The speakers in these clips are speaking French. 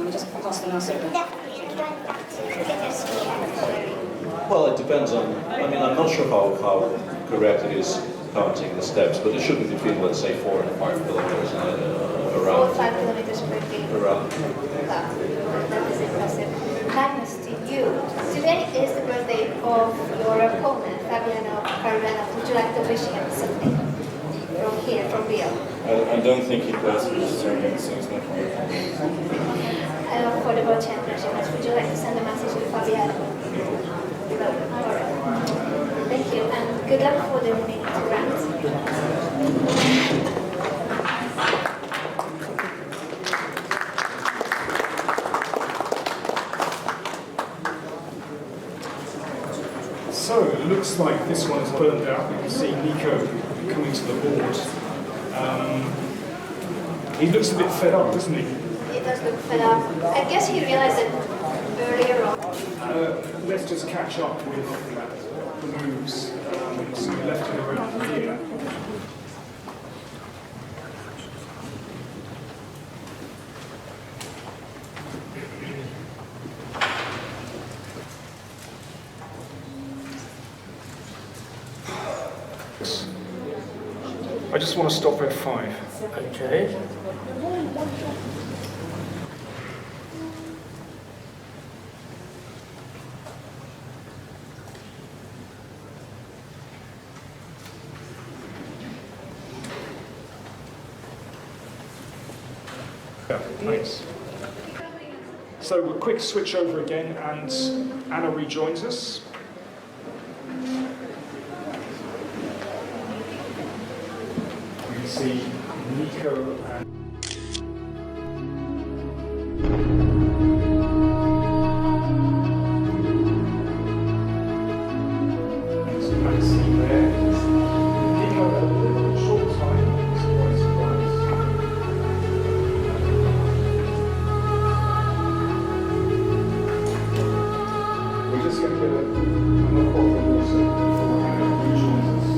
Can we just pass them our signal? Well, it depends on, I mean, I'm not sure how correct it is counting the steps, but it should be between, let's say, 4 and 5 kilometers around. 4 or 5 kilometers per day. Around. Wow, that is impressive. Magnus, to you, today is the birthday of your opponent, Fabiano Caruana. Would you like to wish him something from here, from Rio? I don't think he plays for Australia, so it's not hard. For the World Championship match, would you like to send a message to Fabiano? No. All right. Thank you, and good luck for the remaining 2 rounds. So it looks like this one is burned out. You can see Nico coming to the board. He looks a bit fed up, doesn't he? He does look fed up. I guess he realized it earlier on. Let's just catch up with the moves. So we left it around here. I just want to stop at 5. Okay. Yeah, thanks. So a quick switch over again, and Anna rejoins us. You can see Nico and Maxine there. Nico had a little short time, surprise, surprise. We're just going to get another bottle of water before Anna rejoins us.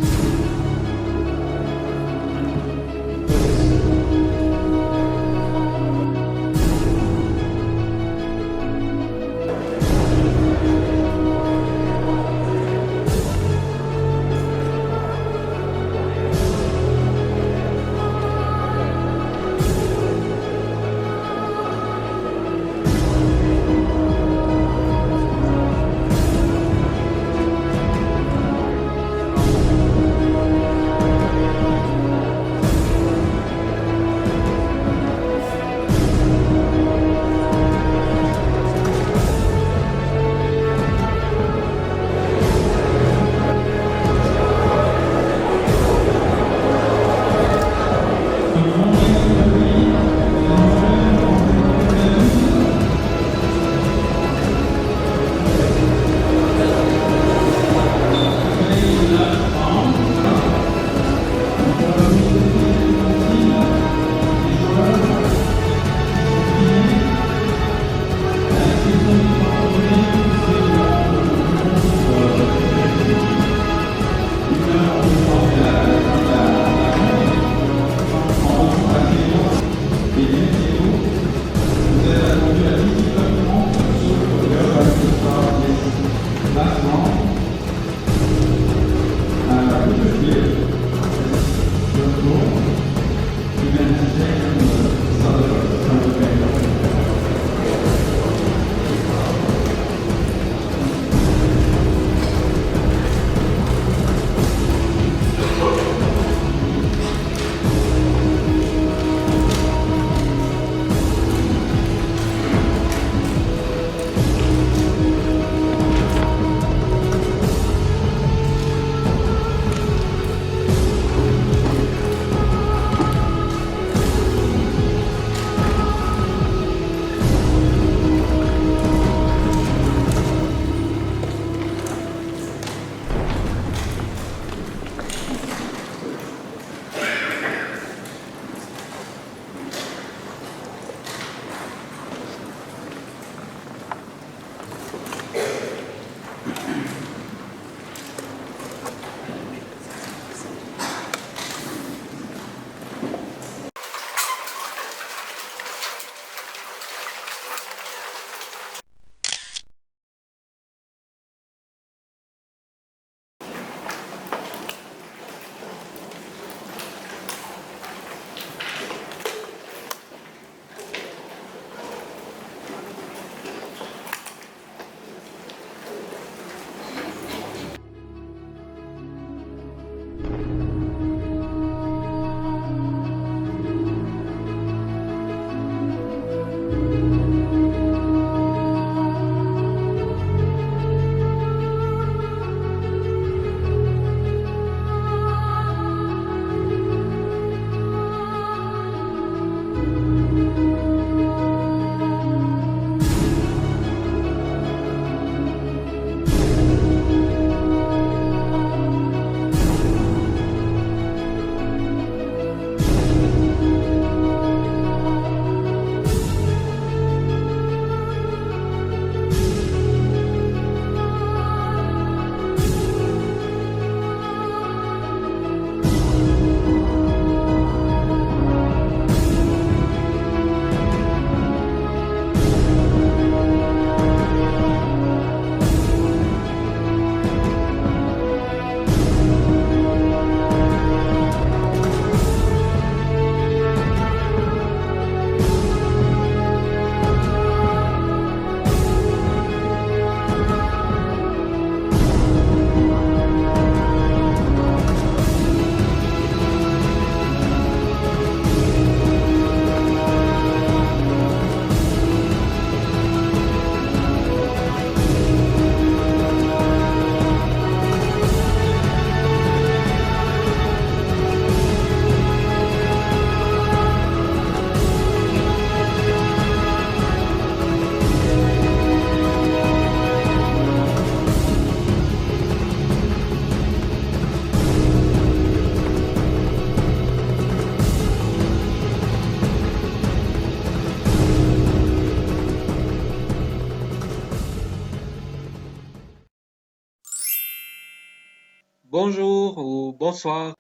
Bonjour ou bonsoir.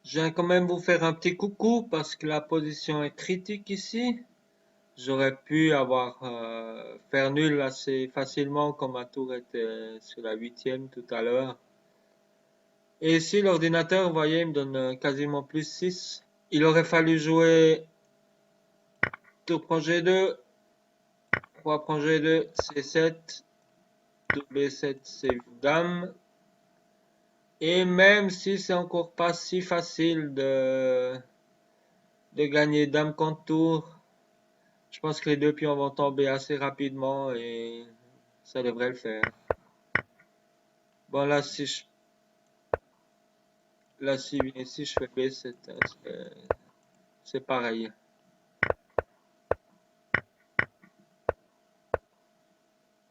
Je viens quand même vous faire un petit coucou parce que la position est critique ici. J'aurais pu avoir faire nul assez facilement quand ma tour était sur la 8e tout à l'heure. Et ici l'ordinateur, vous voyez, il me donne quasiment plus 6. Il aurait fallu jouer tour prend G2, roi prend G2, C7, tour B7, c'est dame. Et même si c'est encore pas si facile de gagner dame contre tour, je pense que les deux pions vont tomber assez rapidement et ça devrait le faire. Bon là si je ici je fais B7, hein, c'est pareil.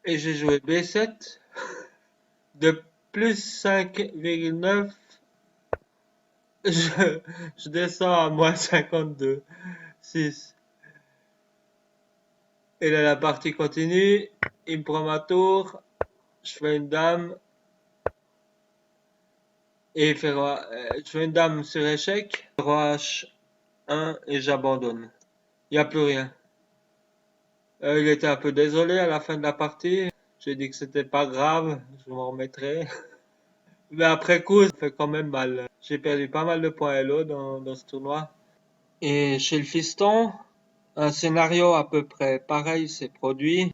Et j'ai joué B7 de plus 5,9. Je descends à moins 52,6. Et là la partie continue, il me prend ma tour, je fais une dame et il fait roi, je fais une dame sur échec, roi H1 et j'abandonne. Il n'y a plus rien. Il était un peu désolé à la fin de la partie. J'ai dit que c'était pas grave, je m'en remettrai. Mais après coup, ça fait quand même mal. J'ai perdu pas mal de points Elo dans ce tournoi. Et chez le fiston, un scénario à peu près pareil s'est produit.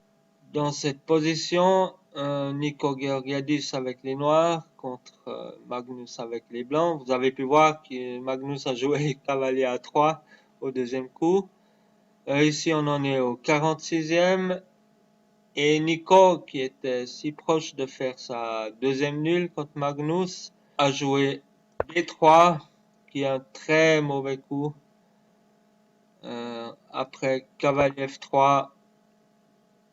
Dans cette position, Nico Georgiadis avec les noirs contre Magnus avec les blancs. Vous avez pu voir que Magnus a joué cavalier à 3 au deuxième coup. Ici, on en est au 46e. Et Nico, qui était si proche de faire sa deuxième nulle contre Magnus, a joué B3, qui est un très mauvais coup. Après cavalier F3,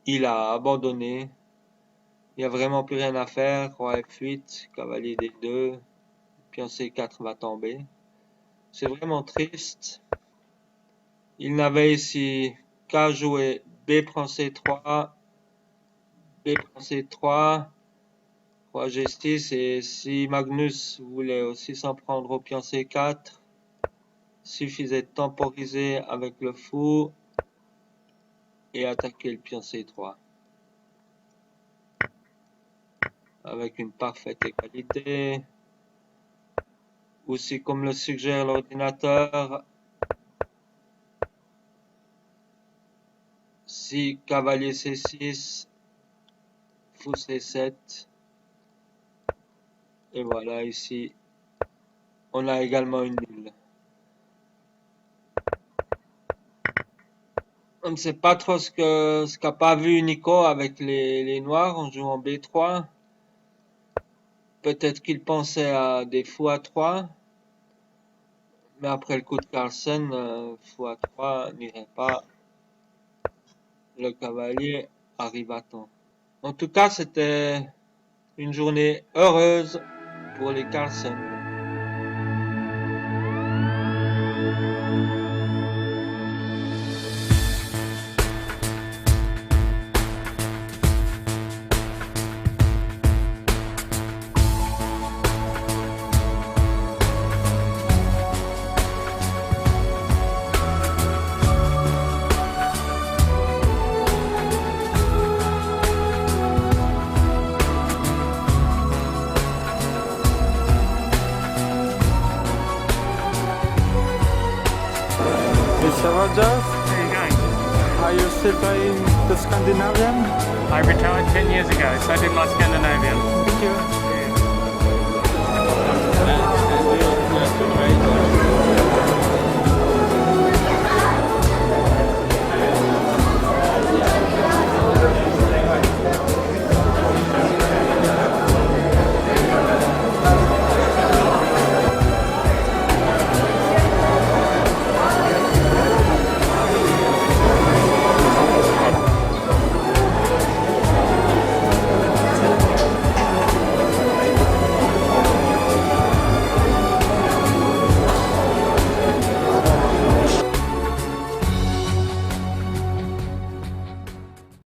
il a abandonné. Il n'y a vraiment plus rien à faire. Roi F8, cavalier D2, pion C4 va tomber. C'est vraiment triste. Il n'avait ici qu'à jouer B prend C3, B prend C3, roi G6, et si Magnus voulait aussi s'en prendre au pion C4, suffisait de temporiser avec le fou et attaquer le pion C3. Avec une parfaite égalité. Ou si, comme le suggère l'ordinateur, si cavalier C6, fou C7, et voilà, ici, on a également une nulle. On ne sait pas trop ce qu'a pas vu Nico avec les noirs en jouant B3. Peut-être qu'il pensait à des fous à 3. Mais après le coup de Carlsen, fou à 3 n'irait pas. Le cavalier arrive à temps. En tout cas, c'était une journée heureuse pour les Carlsen. Mr. Rogers, Where are you going? are you still playing the Scandinavian? I retired 10 years ago, so I did my Scandinavian. Thank you.